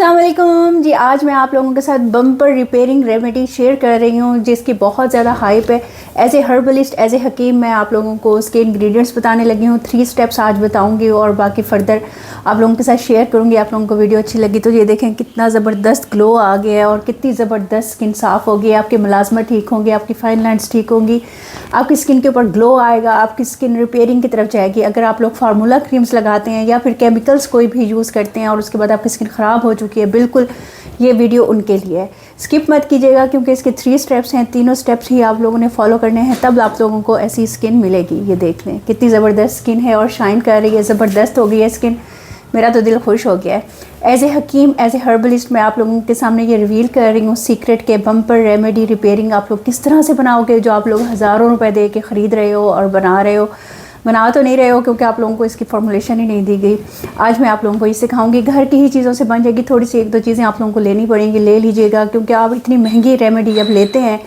अस्सलाम वालेकुम जी। आज मैं आप लोगों के साथ बम्पर रिपेयरिंग रेमेडी शेयर कर रही हूँ जिसकी बहुत ज़्यादा हाइप है। As a herbalist, as a हकीम मैं आप लोगों को उसके इंग्रेडिएंट्स बताने लगी हूँ। 3 स्टेप्स आज बताऊँगी और बाकी फ़र्दर आप लोगों के साथ शेयर करूँगी। आप लोगों को वीडियो अच्छी लगी तो ये देखें कितना ज़बरदस्त ग्लो आ गया है और कितनी ज़बरदस्त स्किन साफ़ होगी। आपके मुलाजमत ठीक होंगे, आपकी फाइन लाइन्स ठीक होंगी, आपकी स्किन के ऊपर ग्लो आएगा, आपकी स्किन रिपेयरिंग की तरफ जाएगी। अगर आप लोग फार्मूला क्रीम्स लगाते हैं या फिर केमिकल्स कोई भी यूज़ करते हैं और उसके बाद आपकी स्किन ख़राब हो चुकी है, बिल्कुल ये वीडियो उनके लिए है। स्किप मत कीजिएगा क्योंकि इसके 3 स्टेप्स हैं। तीनों स्टेप्स ही आप लोगों ने फॉलो करने हैं, तब आप लोगों को ऐसी स्किन मिलेगी। ये देख लें कितनी ज़बरदस्त स्किन है और शाइन कर रही है, ज़बरदस्त हो गई है स्किन। मेरा तो दिल खुश हो गया है। एज ए हकीम, एज ए हर्बलिस्ट मैं आप लोगों के सामने ये रिवील कर रही हूँ सीक्रेट के बम्पर रेमेडी रिपेयरिंग आप लोग किस तरह से बनाओगे, जो आप लोग हज़ारों रुपए दे के ख़रीद रहे हो और बना तो नहीं रहे हो क्योंकि आप लोगों को इसकी फॉर्मुलेशन ही नहीं दी गई। आज मैं आप लोगों को ये सिखाऊंगी, घर की ही चीज़ों से बन जाएगी। थोड़ी सी 1-2 चीज़ें आप लोगों को लेनी पड़ेंगी, ले लीजिएगा क्योंकि आप इतनी महंगी रेमेडी जब लेते हैं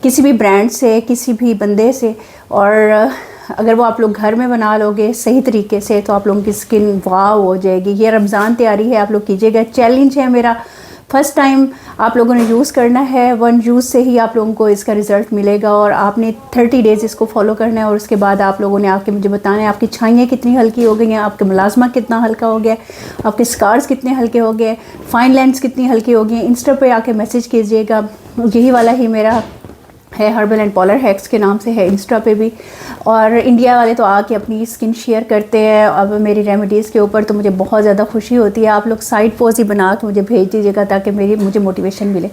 किसी भी ब्रांड से, किसी भी बंदे से, और अगर वो आप लोग घर में बना लोगे सही तरीके से तो आप लोगों की स्किन वाह हो जाएगी। ये रमज़ान तैयारी है, आप लोग कीजिएगा। चैलेंज है मेरा, फर्स्ट टाइम आप लोगों ने यूज़ करना है। 1 यूज़ से ही आप लोगों को इसका रिज़ल्ट मिलेगा और आपने 30 डेज़ इसको फॉलो करना है और उसके बाद आप लोगों ने आके मुझे बताना है आपकी छाइयाँ कितनी हल्की हो गई हैं, आपके मुलाजमा कितना हल्का हो गया, आपके स्कार्स कितने हल्के हो गए, फाइन लाइन्स कितनी हल्की हो गई हैं। इंस्टा पे आके मैसेज कीजिएगा, यही वाला ही मेरा है, हर्बल एंड पॉलर हैक्स के नाम से है इंस्टा पे भी। और इंडिया वाले तो आके अपनी स्किन शेयर करते हैं अब मेरी रेमेडीज़ के ऊपर, तो मुझे बहुत ज़्यादा खुशी होती है। आप लोग साइड पोस्ट ही बना के मुझे भेज दीजिएगा ताकि मुझे मोटिवेशन मिले।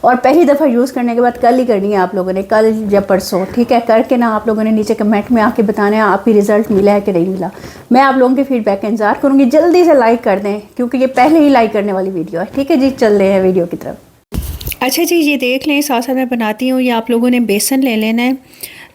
और पहली दफ़ा यूज़ करने के बाद कल ही करनी है आप लोगों ने, कल या परसों, ठीक है, करके ना आप लोगों ने नीचे कमेंट में आके बताना है आपकी रिज़ल्ट मिला है कि नहीं मिला। मैं आप लोगों के फीडबैक का इंतज़ार करूँगी। जल्दी से लाइक कर दें क्योंकि ये पहले ही लाइक करने वाली वीडियो है। ठीक है जी, चल रहे हैं वीडियो की तरफ। अच्छा जी, ये देख लें साथ साथ मैं बनाती हूँ। ये आप लोगों ने बेसन ले लेना है,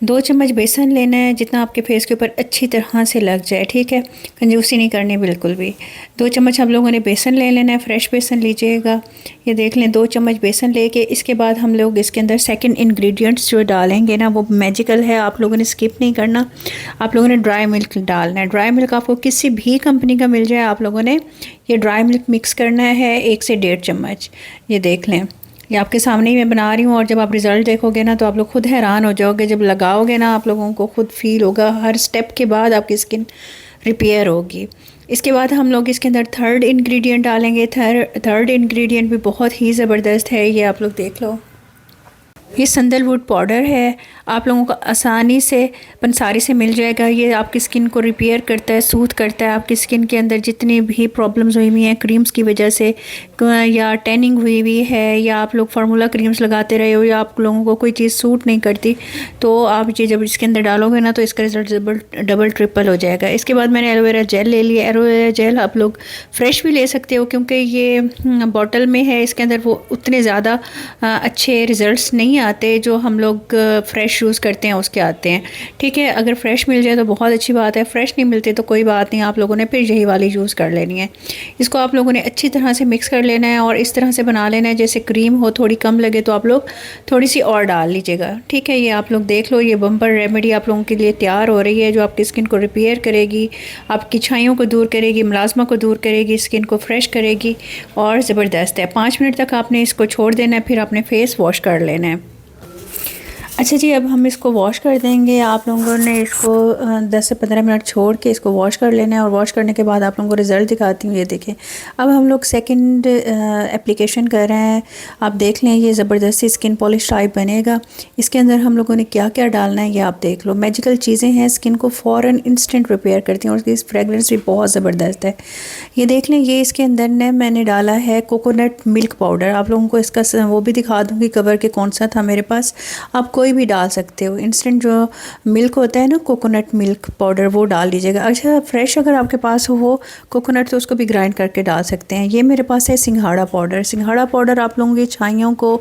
2 चम्मच बेसन लेना है, जितना आपके फेस के ऊपर अच्छी तरह से लग जाए, ठीक है, कंजूसी नहीं करनी बिल्कुल भी। 2 चम्मच आप लोगों ने बेसन ले लेना है, फ्रेश बेसन लीजिएगा। ये देख लें 2 चम्मच बेसन लेके इसके बाद हम लोग इसके अंदर सेकंड इंग्रेडिएंट्स जो डालेंगे ना वो मैजिकल है, आप लोगों ने स्किप नहीं करना। आप लोगों ने ड्राई मिल्क डालना है। ड्राई मिल्क आपको किसी भी कंपनी का मिल जाए, आप लोगों ने ये ड्राई मिल्क मिक्स करना है 1 से 1.5 चम्मच। ये देख लें, ये आपके सामने ही मैं बना रही हूँ और जब आप रिज़ल्ट देखोगे ना तो आप लोग खुद हैरान हो जाओगे। जब लगाओगे ना आप लोगों को खुद फील होगा, हर स्टेप के बाद आपकी स्किन रिपेयर होगी। इसके बाद हम लोग इसके अंदर थर्ड इंग्रेडिएंट डालेंगे। थर्ड इंग्रेडिएंट भी बहुत ही ज़बरदस्त है, ये आप लोग देख लो। ये सैंडलवुड पाउडर है, आप लोगों को आसानी से पंसारी से मिल जाएगा। ये आपकी स्किन को रिपेयर करता है, सूथ करता है। आपकी स्किन के अंदर जितनी भी प्रॉब्लम्स हुई हुई हैं क्रीम्स की वजह से, या टैनिंग हुई हुई है, या आप लोग फार्मूला क्रीम्स लगाते रहे हो, या आप लोगों को कोई चीज़ सूट नहीं करती, तो आप ये जब इसके अंदर डालोगे ना तो इसका रिजल्ट डबल ट्रिपल हो जाएगा। इसके बाद मैंने एलोवेरा जेल ले लिया। एलोवेरा जेल आप लोग फ्रेश भी ले सकते हो क्योंकि ये बॉटल में है, इसके अंदर वो उतने ज़्यादा अच्छे रिज़ल्ट नहीं आते जो हम लोग फ़्रेश यूज़ करते हैं उसके आते हैं, ठीक है। अगर फ़्रेश मिल जाए तो बहुत अच्छी बात है, फ़्रेश नहीं मिलते तो कोई बात नहीं, आप लोगों ने फिर यही वाली यूज़ कर लेनी है। इसको आप लोगों ने अच्छी तरह से मिक्स कर लेना है और इस तरह से बना लेना है जैसे क्रीम हो, थोड़ी कम लगे तो आप लोग थोड़ी सी और डाल लीजिएगा, ठीक है। ये आप लोग देख लो, ये बम्पर रेमेडी आप लोगों के लिए तैयार हो रही है जो आपकी स्किन को रिपेयर करेगी, आपकी छाइयों को दूर करेगी, मुलाजमा को दूर करेगी, स्किन को फ्रेश करेगी और ज़बरदस्त है। 5 मिनट तक आपने इसको छोड़ देना है, फिर आपने फेस वॉश कर लेना है। अच्छा जी, अब हम इसको वॉश कर देंगे। आप लोगों ने इसको 10 से 15 मिनट छोड़ के इसको वॉश कर लेना है और वॉश करने के बाद आप लोगों को रिज़ल्ट दिखाती हूँ। ये देखें, अब हम लोग सेकंड एप्लीकेशन कर रहे हैं। आप देख लें, ये ज़बरदस्ती स्किन पॉलिश टाइप बनेगा। इसके अंदर हम लोगों ने क्या क्या डालना है ये आप देख लो। मैजिकल चीज़ें हैं, स्किन को फ़ौरन इंस्टेंट रिपेयर करती हैं और इसकी फ्रेगरेंस भी बहुत ज़बरदस्त है। ये देख लें, ये इसके अंदर ने मैंने डाला है कोकोनट मिल्क पाउडर। आप लोगों को इसका वो भी दिखा दूँगी कवर के कौन सा था मेरे पास। आप कोई भी डाल सकते हो, इंस्टेंट जो मिल्क होता है ना, कोकोनट मिल्क पाउडर, वो डाल दीजिएगा। अच्छा, फ्रेश अगर आपके पास हो कोकोनट तो उसको भी ग्राइंड करके डाल सकते हैं। ये मेरे पास है सिंघाड़ा पाउडर। सिंघाड़ा पाउडर आप लोगों की छाइयों को,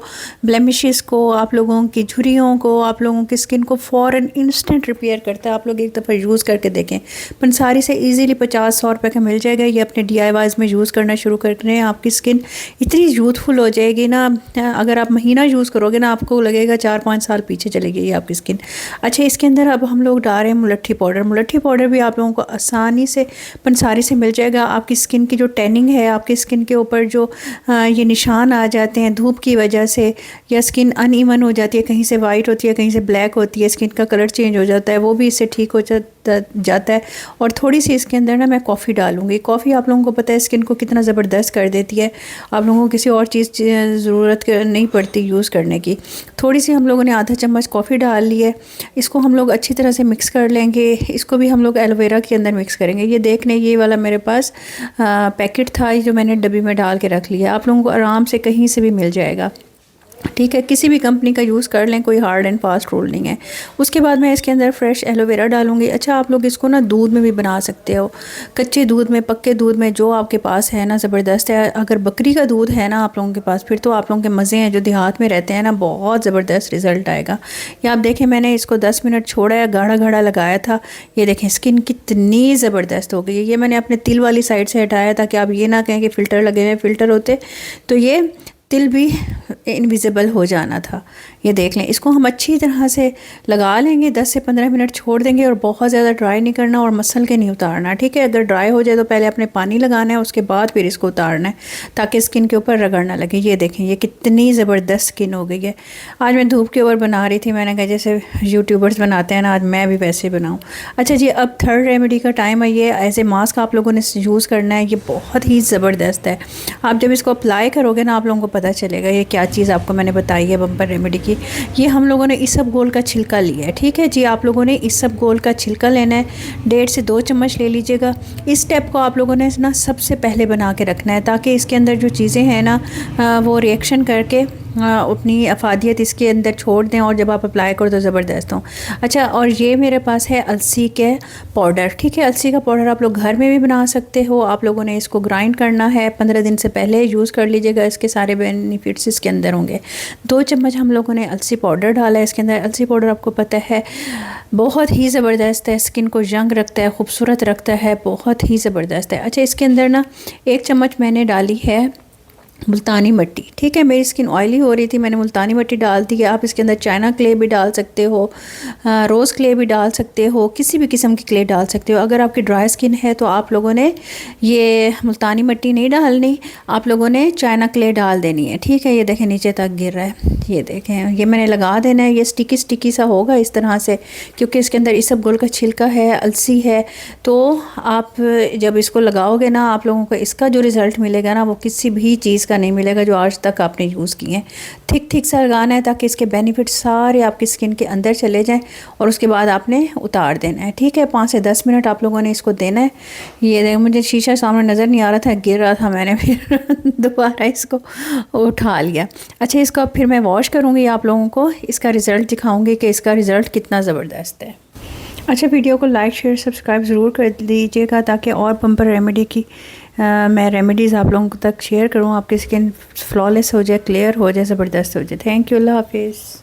ब्लेमिशेस को, आप लोगों की झुर्रियों को, आप लोगों की स्किन को फ़ौरन इंस्टेंट रिपेयर करता है। आप लोग एक दफ़ा यूज़ करके देखें, पंसारी से ईज़िली 50-100 रुपये का मिल जाएगा। ये अपने DIYs में यूज़ करना शुरू कर रहे हैं, आपकी स्किन इतनी यूथफुल हो जाएगी ना। अगर आप महीना यूज़ करोगे ना आपको लगेगा 4-5 साल पीछे नीचे चली गई आपकी स्किन। अच्छा, इसके अंदर अब हम लोग डाल रहे हैं मुलट्ठी पाउडर। मुलट्ठी पाउडर भी आप लोगों को आसानी से पंसारी से मिल जाएगा। आपकी स्किन की जो टैनिंग है, आपकी स्किन के ऊपर जो ये निशान आ जाते हैं धूप की वजह से, या स्किन अनइवन हो जाती है, कहीं से वाइट होती है कहीं से ब्लैक होती है, स्किन का कलर चेंज हो जाता है, वो भी इससे ठीक हो जाता है। और थोड़ी सी इसके अंदर ना मैं कॉफ़ी डालूंगी। कॉफ़ी आप लोगों को पता है स्किन को कितना ज़बरदस्त कर देती है। आप लोगों को किसी और चीज़ ज़रूरत नहीं पड़ती यूज़ करने की। थोड़ी सी हम लोगों ने आधा चम्मच कॉफ़ी डाल ली है। इसको हम लोग अच्छी तरह से मिक्स कर लेंगे। इसको भी हम लोग एलोवेरा के अंदर मिक्स करेंगे। ये देख लें, ये वाला मेरे पास पैकेट था जो मैंने डब्बी में डाल के रख लिया। आप लोगों को आराम से कहीं से भी मिल जाएगा, ठीक है। किसी भी कंपनी का यूज़ कर लें, कोई हार्ड एंड फास्ट रूल नहीं है। उसके बाद मैं इसके अंदर फ्रेश एलोवेरा डालूंगी। अच्छा, आप लोग इसको ना दूध में भी बना सकते हो, कच्चे दूध में, पक्के दूध में, जो आपके पास है ना, ज़बरदस्त है। अगर बकरी का दूध है ना आप लोगों के पास, फिर तो आप लोगों के मज़े हैं। जो देहात में रहते हैं ना, बहुत ज़बरदस्त रिज़ल्ट आएगा। ये आप देखें, मैंने इसको 10 मिनट छोड़ा है, गाढ़ा गाढ़ा लगाया था। ये देखें स्किन कितनी ज़बरदस्त हो गई है। ये मैंने अपने तिल वाली साइड से हटाया ताकि आप ये ना कहें कि फ़िल्टर लगे हुए, फ़िल्टर होते तो ये तिल भी इनविजिबल हो जाना था। ये देख लें, इसको हम अच्छी तरह से लगा लेंगे, 10 से 15 मिनट छोड़ देंगे, और बहुत ज़्यादा ड्राई नहीं करना और मसल के नहीं उतारना, ठीक है। अगर ड्राई हो जाए तो पहले अपने पानी लगाना है, उसके बाद फिर इसको उतारना है ताकि स्किन के ऊपर रगड़ ना लगे। ये देखें, ये कितनी ज़बरदस्त स्किन हो गई है। आज मैं धूप के ऊपर बना रही थी, मैंने कहा जैसे यूट्यूबर्स बनाते हैं ना, आज मैं भी वैसे बनाऊँ। अच्छा जी, अब थर्ड रेमेडी का टाइम है। ये एज ए मास्क आप लोगों ने यूज़ करना है। ये बहुत ही ज़बरदस्त है। आप जब इसको अप्लाई करोगे ना, आप लोगों को पता चलेगा ये क्या चीज़ आपको मैंने बताई है बम्पर रेमेडी की। ये हम लोगों ने इसबगोल का छिलका लिया है, ठीक है जी। आप लोगों ने इसबगोल का छिलका लेना है, 1.5 से 2 चम्मच ले लीजिएगा। इस स्टेप को आप लोगों ने ना सबसे पहले बना के रखना है ताकि इसके अंदर जो चीज़ें हैं ना वो रिएक्शन करके अपनी अफादियत इसके अंदर छोड़ दें, और जब आप अप्लाई करो तो ज़बरदस्त हो। अच्छा, और ये मेरे पास है अलसी के पाउडर, ठीक है। अलसी का पाउडर आप लोग घर में भी बना सकते हो। आप लोगों ने इसको ग्राइंड करना है, 15 दिन से पहले यूज़ कर लीजिएगा, इसके सारे बेनिफिट्स इसके अंदर होंगे। 2 चम्मच हम लोगों ने अलसी पाउडर डाला है इसके अंदर। अलसी पाउडर आपको पता है बहुत ही ज़बरदस्त है, स्किन को यंग रखता है, खूबसूरत रखता है, बहुत ही ज़बरदस्त है। अच्छा, इसके अंदर ना 1 चम्मच मैंने डाली है मुल्तानी मिट्टी, ठीक है। मेरी स्किन ऑयली हो रही थी, मैंने मुल्तानी मिट्टी डाल दी है। आप इसके अंदर चाइना क्ले भी डाल सकते हो, रोज़ क्ले भी डाल सकते हो, किसी भी किस्म की क्ले डाल सकते हो। अगर आपकी ड्राई स्किन है तो आप लोगों ने ये मुल्तानी मिट्टी नहीं डालनी, आप लोगों ने चाइना क्ले डाल देनी है, ठीक है। ये देखें नीचे तक गिर रहा है, ये देखें, ये मैंने लगा देना है। ये स्टिकी स्टिकी सा होगा इस तरह से, क्योंकि इसके अंदर इसबगोल का छिलका है, अलसी है। तो आप जब इसको लगाओगे ना, आप लोगों को इसका जो रिज़ल्ट मिलेगा ना, वो किसी भी चीज़ का नहीं मिलेगा जो आज तक आपने यूज़ किए हैं। थिक थिक सा लगाना है ताकि इसके बेनिफिट सारे आपकी स्किन के अंदर चले जाएं, और उसके बाद आपने उतार देना है, ठीक है। 5 से 10 मिनट आप लोगों ने इसको देना है। ये मुझे शीशा सामने नज़र नहीं आ रहा था, गिर रहा था, मैंने फिर दोबारा इसको उठा लिया। अच्छा, इसको फिर मैं वॉश करूँगी, आप लोगों को इसका रिज़ल्ट दिखाऊँगी कि इसका रिज़ल्ट कितना ज़बरदस्त है। अच्छा, वीडियो को लाइक शेयर सब्सक्राइब ज़रूर कर दीजिएगा ताकि और बम्पर रेमेडी की मैं रेमेडीज़ आप लोगों तक शेयर करूँ, आपकी स्किन फ्लॉलेस हो जाए, क्लियर हो जाए, ज़बरदस्त हो जाए। थैंक यू, अल्लाह हाफिज़।